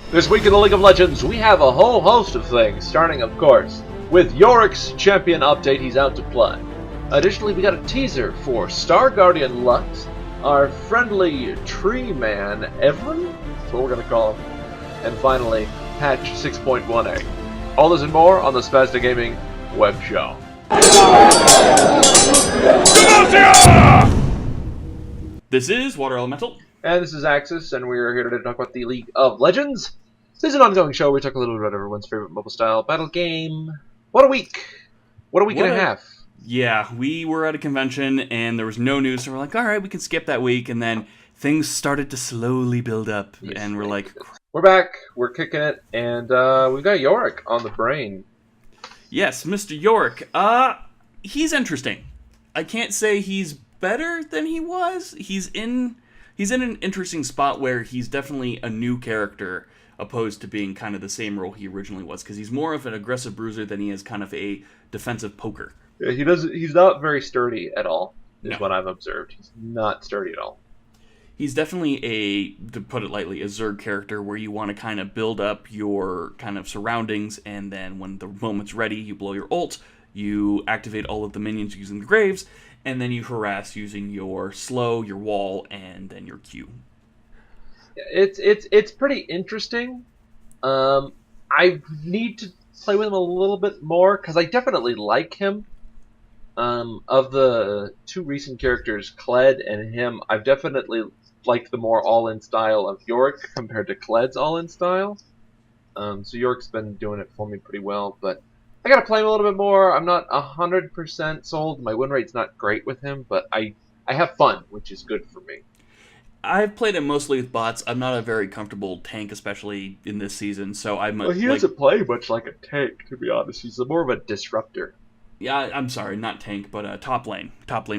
This week in the League of Legends, we have a whole host of things, starting, of course, with Yorick's champion update. He's out to play. Additionally, we got a teaser for Star Guardian Lux, our friendly tree man, Ivern, that's what we're going to call him, and finally, patch 6.18. All this and more on the Spazda Gaming web show. This is Water Elemental. And this is Axis, and we're here to talk about the League of Legends. This is an ongoing show where we talk a little bit about everyone's favorite mobile-style battle game. What a week! What a week and a half. Yeah, we were at a convention, and there was no news, so we're like, alright, we can skip that week, and then things started to slowly build up, and we're like... We're back, we're kicking it, and we've got Yorick on the brain. Yes, Mr. Yorick. He's interesting. I can't say he's better than he was. He's in an interesting spot where he's definitely a new character opposed to being kind of the same role he originally was, because he's more of an aggressive bruiser than he is kind of a defensive poker. Yeah, he's not very sturdy at all, is what I've observed. He's not sturdy at all. He's definitely to put it lightly, a Zerg character where you want to kind of build up your kind of surroundings, and then when the moment's ready, you blow your ult, you activate all of the minions using the graves, and then you harass using your slow, your wall, and then your Q. It's pretty interesting. I need to play with him a little bit more, because I definitely like him. Of the two recent characters, Kled and him, I've definitely liked the more all-in style of Yorick compared to Kled's all-in style. So Yorick's been doing it for me pretty well, but I gotta play him a little bit more. I'm not 100% sold. My win rate's not great with him, but I have fun, which is good for me. I've played him mostly with bots. I'm not a very comfortable tank, especially in this season, so I'm... Well, he doesn't play much like a tank, to be honest. He's more of a disruptor. Yeah, I'm sorry, not tank, but top lane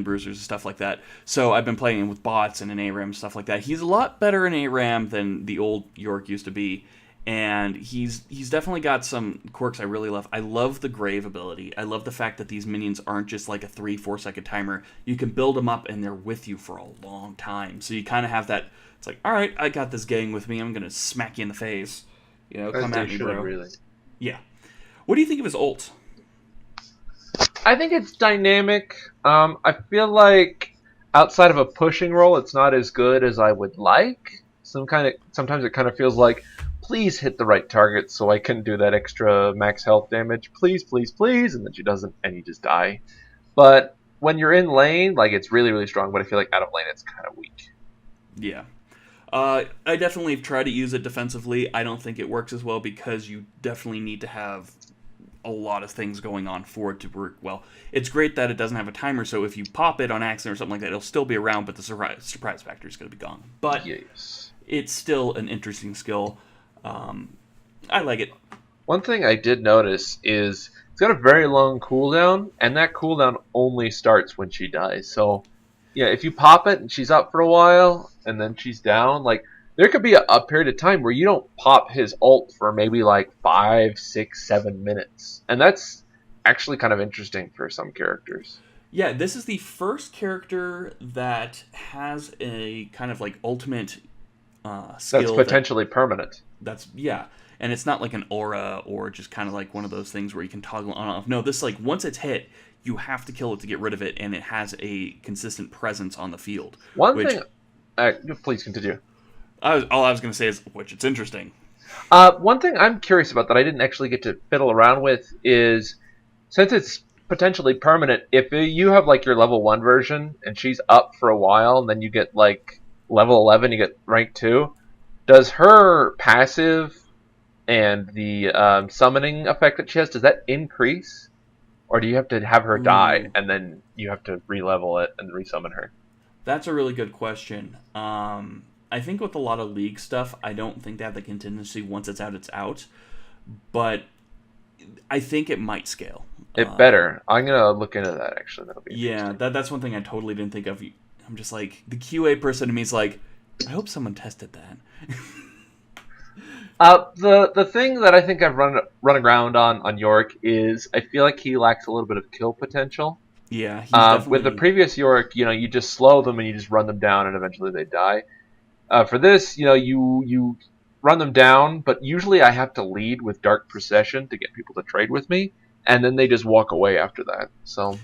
bruisers and stuff like that. So I've been playing him with bots and an ARAM, stuff like that. He's a lot better in ARAM than the old Yorick used to be, and he's definitely got some quirks I really love. I love the Grave ability. I love the fact that these minions aren't just like a 3-4 second timer. You can build them up and they're with you for a long time. So you kind of have that, it's like, alright, I got this gang with me, I'm going to smack you in the face. You know, come at me, bro. Really. Yeah. What do you think of his ult? I think it's dynamic. I feel like outside of a pushing role, it's not as good as I would like. Sometimes it kind of feels like, please hit the right target so I can do that extra max health damage. Please, please, please. And then she doesn't, and you just die. But when you're in lane, like, it's really, really strong. But I feel like out of lane, it's kind of weak. Yeah. I definitely have tried to use it defensively. I don't think it works as well because you definitely need to have a lot of things going on for it to work well. It's great that it doesn't have a timer, so if you pop it on accident or something like that, it'll still be around, but the surprise factor is going to be gone. But yes, it's still an interesting skill. I like it. One thing I did notice is it's got a very long cooldown, and that cooldown only starts when she dies. So, yeah, if you pop it and she's up for a while, and then she's down, like, there could be a period of time where you don't pop his ult for maybe like 5, 6, 7 minutes. And that's actually kind of interesting for some characters. Yeah, this is the first character that has a kind of like ultimate skill. That's potentially permanent. Yeah. And it's not like an aura or just kind of like one of those things where you can toggle on and off. No, this, like, once it's hit, you have to kill it to get rid of it, and it has a consistent presence on the field. Please continue. All I was going to say is, which it's interesting. One thing I'm curious about that I didn't actually get to fiddle around with is, since it's potentially permanent, if you have like your level 1 version and she's up for a while and then you get like level 11, you get rank 2, does her passive and the summoning effect that she has, does that increase? Or do you have to have her die and then you have to re-level it and resummon her? That's a really good question. I think with a lot of League stuff, I don't think they have the contingency once it's out. But I think it might scale. It better. I'm going to look into that, actually. That'll be interesting. That's one thing I totally didn't think of. I'm just like, the QA person to me is like, I hope someone tested that. The thing that I think I've run aground on Yorick is I feel like he lacks a little bit of kill potential. Yeah, he's definitely... With the previous Yorick, you just slow them and you just run them down and eventually they die. For this, you run them down, but usually I have to lead with Dark Procession to get people to trade with me, and then they just walk away after that. So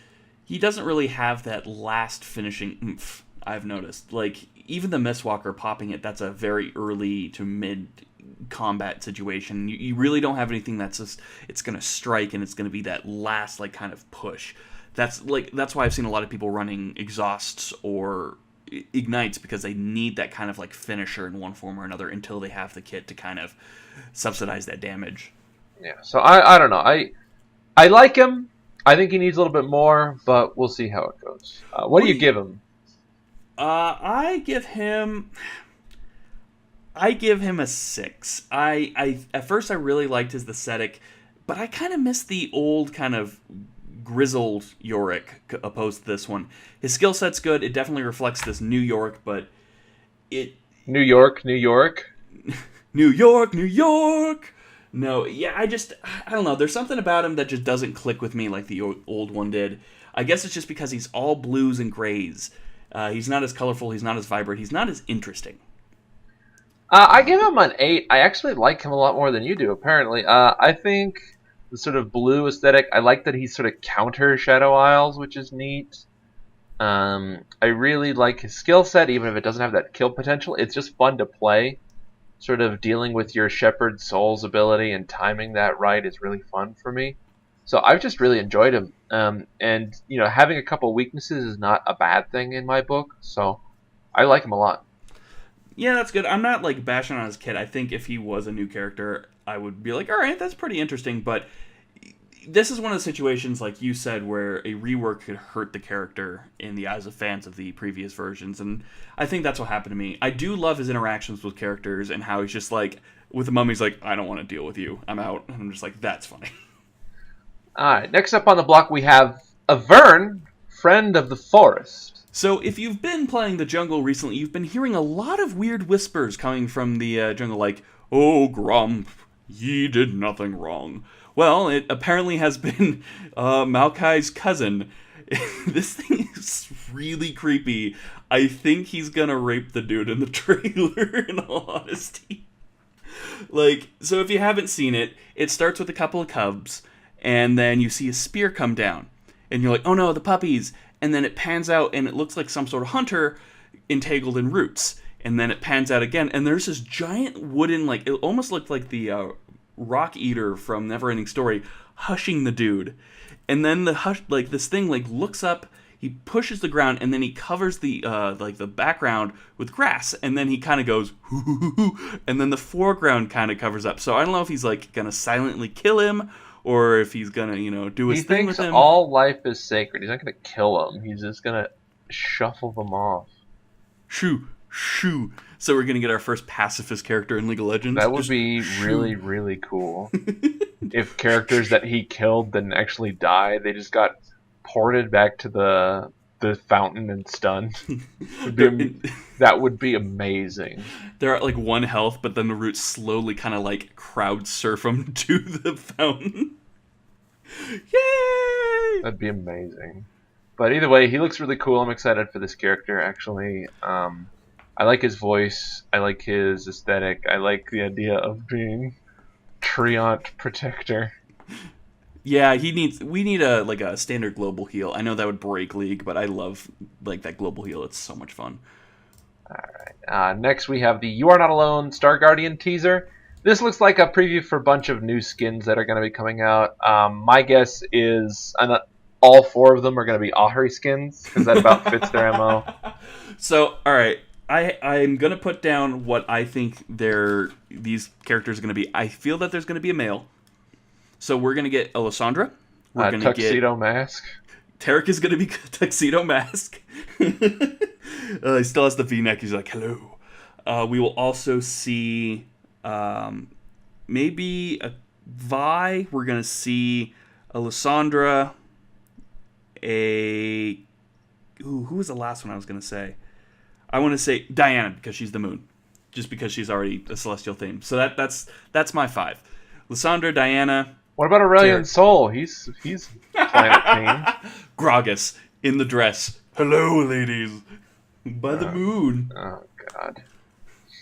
He doesn't really have that last finishing oomph, I've noticed. Like, even the Mistwalker popping it, that's a very early to mid combat situation. You really don't have anything that's just, it's going to strike and it's going to be that last, like, kind of push. That's why I've seen a lot of people running exhausts or ignites, because they need that kind of like finisher in one form or another until they have the kit to kind of subsidize that damage. yeah, so I don't know. I like him. I think he needs a little bit more, but we'll see how it goes. What do you give him? I give him a 6. I at first I really liked his aesthetic, but I kind of missed the old kind of grizzled Yorick opposed to this one. His skill set's good. It definitely reflects this new Yorick, but it New York, New York. New York, New York. No, yeah, I don't know. There's something about him that just doesn't click with me like the old one did. I guess it's just because he's all blues and grays. He's not as colorful. He's not as vibrant. He's not as interesting. I give him an 8. I actually like him a lot more than you do, apparently. I think the sort of blue aesthetic, I like that he's sort of counter Shadow Isles, which is neat. I really like his skill set, even if it doesn't have that kill potential. It's just fun to play. Sort of dealing with your Shepherd Soul's ability and timing that right is really fun for me. So I've just really enjoyed him. And, having a couple weaknesses is not a bad thing in my book. So I like him a lot. Yeah, that's good. I'm not like bashing on his kit. I think if he was a new character, I would be like, all right, that's pretty interesting. But this is one of the situations, like you said, where a rework could hurt the character in the eyes of fans of the previous versions. And I think that's what happened to me. I do love his interactions with characters and how he's just like, with the mummy, he's like, I don't want to deal with you. I'm out. And I'm just like, that's funny. All right, next up on the block we have Ivern, Friend of the Forest. So if you've been playing the jungle recently, you've been hearing a lot of weird whispers coming from the jungle, like, "Oh, Grump, ye did nothing wrong." Well, it apparently has been Maokai's cousin. This thing is really creepy. I think he's gonna rape the dude in the trailer, in all honesty. Like, so if you haven't seen it, it starts with a couple of cubs, and then you see a spear come down. And you're like, oh no, the puppies. And then it pans out, and it looks like some sort of hunter entangled in roots. And then it pans out again, and there's this giant wooden, like, it almost looked like the rock eater from Neverending Story, hushing the dude. And then this thing, like, looks up, he pushes the ground, and then he covers the the background with grass. And then he kind of goes, hoo, and then the foreground kind of covers up. So I don't know if he's, like, gonna silently kill him, or if he's gonna, do his thing with him. He thinks all life is sacred. He's not gonna kill them. He's just gonna shuffle them off. Shoo. So we're gonna get our first pacifist character in League of Legends. That would be really, really cool. If characters that he killed didn't actually die, they just got ported back to the fountain and stunned. That would be amazing. They're at like 1 health, but then the roots slowly kind of like crowd surf them to the fountain. Yay! That'd be amazing. But either way, he looks really cool. I'm excited for this character, actually. I like his voice. I like his aesthetic. I like the idea of being Treant Protector. Yeah, we need a standard global heal. I know that would break League, but I love like that global heal. It's so much fun. Alright. Next we have the You Are Not Alone Star Guardian teaser. This looks like a preview for a bunch of new skins that are going to be coming out. My guess is all 4 of them are going to be Ahri skins, because that about fits their MO. So, alright. I'm going to put down what I think these characters are going to be. I feel that there's going to be a male. So we're going to get Alessandra. We're going to get Tuxedo Mask. Tarek is going to be Tuxedo Mask. He still has the V-neck. He's like, hello. We will also see maybe a Vi. We're going to see Alessandra. Who was the last one I was going to say? I want to say Diana, because she's the moon. Just because she's already a celestial theme. So that's my 5. Lysandra, Diana. What about Aurelian Sol? He's planet theme. Gragas in the dress. Hello, ladies. By the moon. Oh God.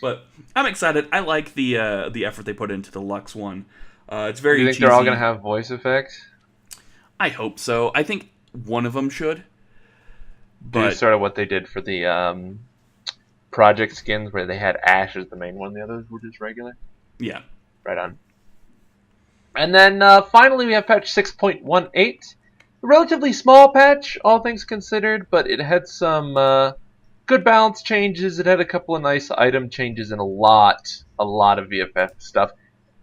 But I'm excited. I like the effort they put into the Lux one. It's Do very you think cheesy. they're all going to have voice effects? I hope so. I think one of them should. Do But sort of what they did for the project skins, where they had Ash as the main one, the others were just regular. yeah, Right on. And then finally, we have patch 6.18. A relatively small patch, all things considered, but it had some good balance changes. It had a couple of nice item changes and a lot of VFF stuff.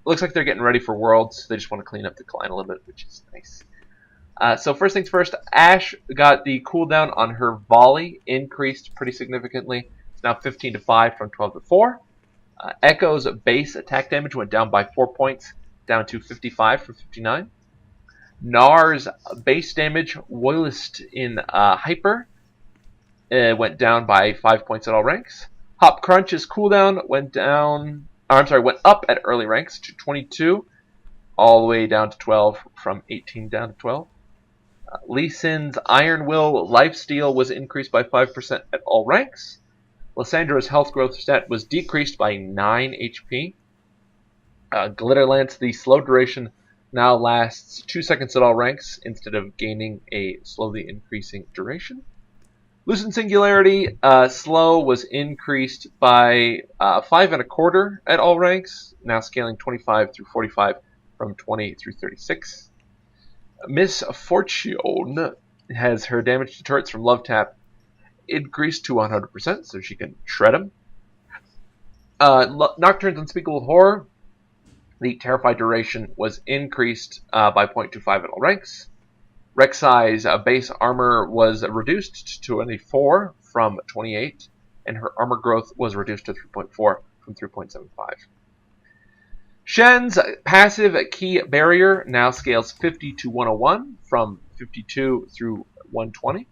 Looks like they're getting ready for Worlds. They just want to clean up the client a little bit, which is nice. So first things first, Ash got the cooldown on her volley increased pretty significantly. It's now 15 to 5 from 12 to 4. Echo's base attack damage went down by 4 points, down to 55 from 59. Nar's base damage, whilst in Hyper, went down by 5 points at all ranks. Hop Crunch's cooldown went up at early ranks to 22, all the way down to 12 from 18 down to 12. Lee Sin's Iron Will lifesteal was increased by 5% at all ranks. Lyssandra's health growth stat was decreased by 9 HP. Glitterlance, the slow duration, now lasts 2 seconds at all ranks instead of gaining a slowly increasing duration. Lucent Singularity, slow was increased by 5 1/4 at all ranks, now scaling 25 through 45 from 20 through 36. Miss Fortune has her damage to turrets from Love Tap increased to 100%, so she can shred them. Nocturne's Unspeakable Horror, the Terrified duration was increased by 0.25 at all ranks. Rek'Sai's base armor was reduced to 24 from 28, and her armor growth was reduced to 3.4 from 3.75. Shen's passive key barrier now scales 50 to 101 from 52 through 120.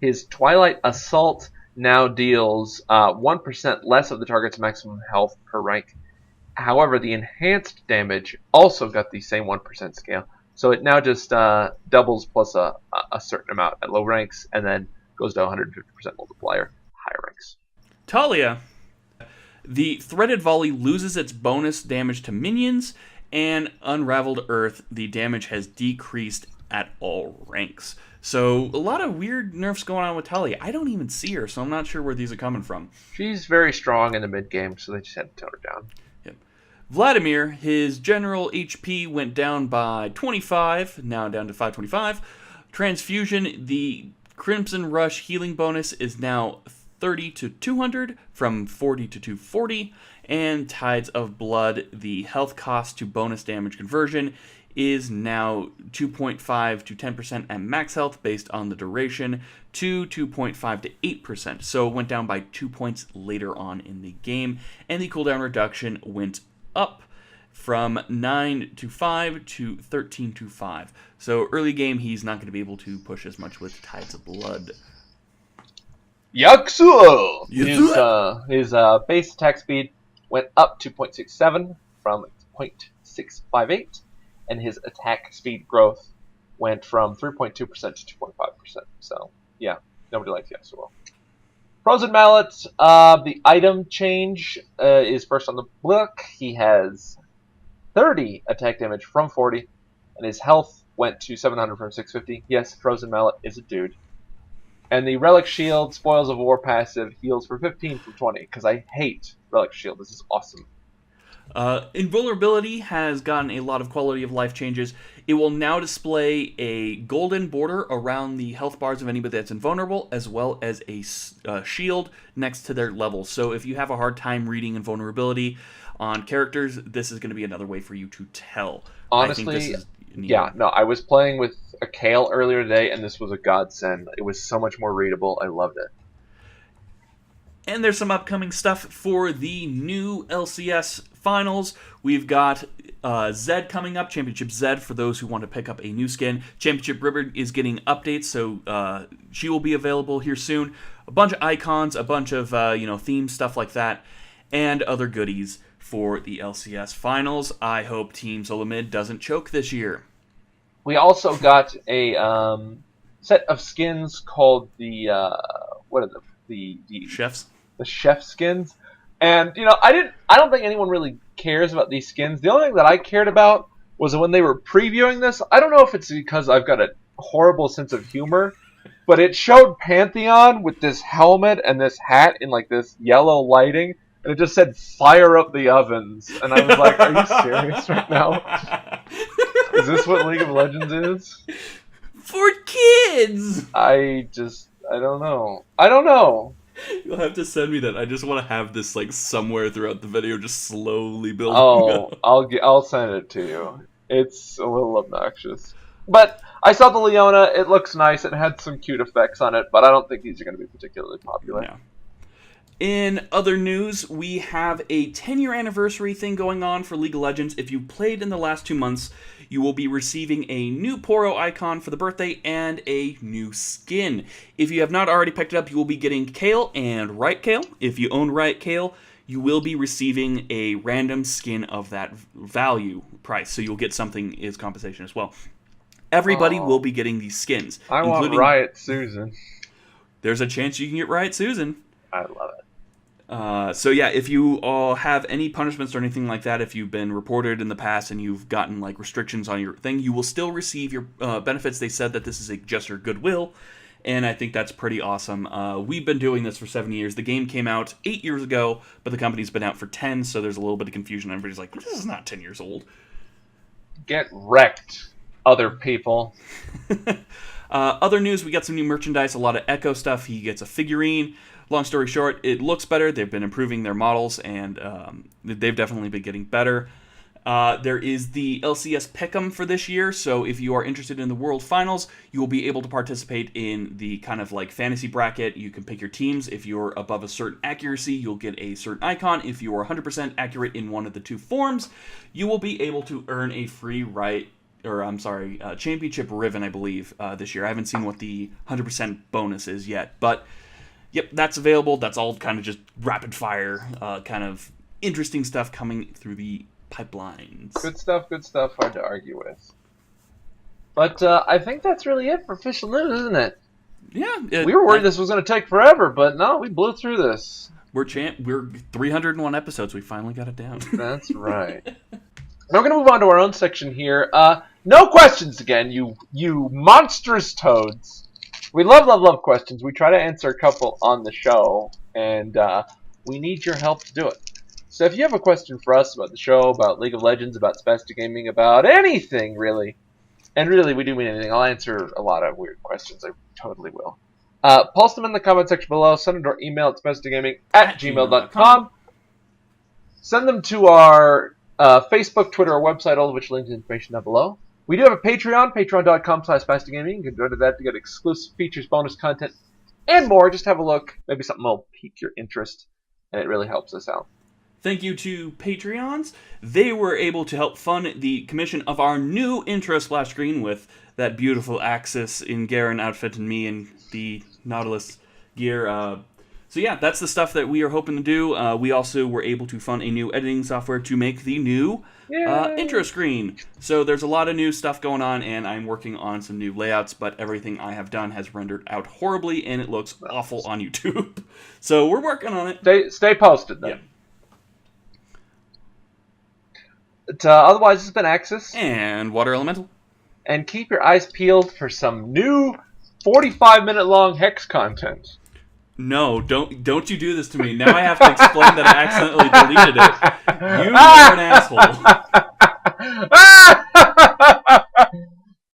His Twilight Assault now deals 1% less of the target's maximum health per rank. However, the enhanced damage also got the same 1% scale. So it now just doubles plus a certain amount at low ranks, and then goes to 150% multiplier higher ranks. Talia. The Threaded Volley loses its bonus damage to minions, and Unraveled Earth, the damage has decreased at all ranks. So a lot of weird nerfs going on with Talia. I don't even see her, so I'm not sure where these are coming from. She's very strong in the mid game, so they just had to tone her down. Yep. Vladimir, his general HP went down by 25, now down to 525. Transfusion, the Crimson Rush healing bonus is now 30 to 200 from 40 to 240, and Tides of Blood, the health cost to bonus damage conversion, is now 2.5 to 10% at max health based on the duration to 2.5 to 8%. So it went down by 2 points later on in the game, and the cooldown reduction went up from 9 to 5 to 13 to 5. So early game, he's not going to be able to push as much with Tides of Blood. Yaksuo! His base attack speed went up to 0.67 from 0.658, and his attack speed growth went from 3.2% to 2.5%. So, yeah, nobody likes Yaksuo. Frozen Mallet, the item change is first on the block. He has 30 attack damage from 40, and his health went to 700 from 650. Yes, Frozen Mallet is a dude. And the Relic Shield, Spoils of War passive, heals for 15 from 20, because I hate Relic Shield. This is awesome. Invulnerability has gotten a lot of quality of life changes. It will now display a golden border around the health bars of anybody that's invulnerable, as well as a shield next to their level. So if you have a hard time reading invulnerability on characters, this is going to be another way for you to tell. Honestly, I was playing with a Kale earlier today, and this was a godsend. It was so much more readable. I loved it. And there's some upcoming stuff for the new LCS finals. We've got Zed coming up, Championship Zed, for those who want to pick up a new skin. Championship Ribbon is getting updates, so she will be available here soon. A bunch of icons, a bunch of themes, stuff like that, and other goodies for the LCS finals. I hope Team Zolamid doesn't choke this year. We also got a set of skins called the Chefs? The chef skins. And I don't think anyone really cares about these skins. The only thing that I cared about was when they were previewing this. I don't know if it's because I've got a horrible sense of humor, but it showed Pantheon with this helmet and this hat in like this yellow lighting, and it just said "Fire up the ovens," and I was like, "Are you serious right now? Is this what League of Legends is?" For kids! I don't know. I don't know. You'll have to send me that. I just want to have this like somewhere throughout the video, just slowly building up. I'll send it to you. It's a little obnoxious, but I saw the Leona. It looks nice. It had some cute effects on it, but I don't think these are going to be particularly popular. No. In other news, we have a 10-year anniversary thing going on for League of Legends. If you played in the last 2 months, you will be receiving a new Poro icon for the birthday and a new skin. If you have not already picked it up, you will be getting Kale and Riot Kale. If you own Riot Kale, you will be receiving a random skin of that value price, so you'll get something as compensation as well. Everybody will be getting these skins. I want Riot Susan. There's a chance you can get Riot Susan. I love it. So yeah, if you all have any punishments or anything like that, if you've been reported in the past and you've gotten like restrictions on your thing, you will still receive your benefits. They said that this is a gesture of goodwill, and I think that's pretty awesome. We've been doing this for 7 years. The game came out 8 years ago, but the company's been out for 10, so there's a little bit of confusion. Everybody's like, this is not 10 years old. Get wrecked, other people. Other news, we got some new merchandise, a lot of Echo stuff. He gets a figurine. Long story short, it looks better. They've been improving their models, and they've definitely been getting better. There is the LCS Pick'em for this year, so if you are interested in the World Finals, you will be able to participate in the kind of like fantasy bracket. You can pick your teams. If you're above a certain accuracy, you'll get a certain icon. If you are 100% accurate in one of the two forms, you will be able to earn a free championship ribbon, I believe, this year. I haven't seen what the 100% bonus is yet, but yep, that's available. That's all kind of just rapid fire, kind of interesting stuff coming through the pipelines. Good stuff. Hard to argue with. But I think that's really it for official news, isn't it? Yeah. We were worried this was going to take forever, but no, we blew through this. We're 301 episodes. We finally got it down. That's right. Now we're going to move on to our own section here. No questions again, you monstrous toads. We love questions. We try to answer a couple on the show, and we need your help to do it. So if you have a question for us about the show, about League of Legends, about Spastic Gaming, about anything, really, and really we do mean anything, I'll answer a lot of weird questions. I totally will. Post them in the comment section below. Send them to our email at spasticgaming@gmail.com. Send them to our Facebook, Twitter, or website, all of which links information down below. We do have a Patreon, patreon.com/spasticgaming. You can go to that to get exclusive features, bonus content, and more. Just have a look. Maybe something will pique your interest, and it really helps us out. Thank you to Patreons. They were able to help fund the commission of our new intro splash screen with that beautiful Axis in Garen outfit and me in the Nautilus gear. So yeah, that's the stuff that we are hoping to do. We also were able to fund a new editing software to make the new intro screen. So there's a lot of new stuff going on, and I'm working on some new layouts, but everything I have done has rendered out horribly, and it looks awful on YouTube. So we're working on it. Stay posted, then. Yeah. Otherwise, it's been Axis. And Water Elemental. And keep your eyes peeled for some new 45-minute long Hex content. No, don't you do this to me. Now I have to explain that I accidentally deleted it. You are an asshole.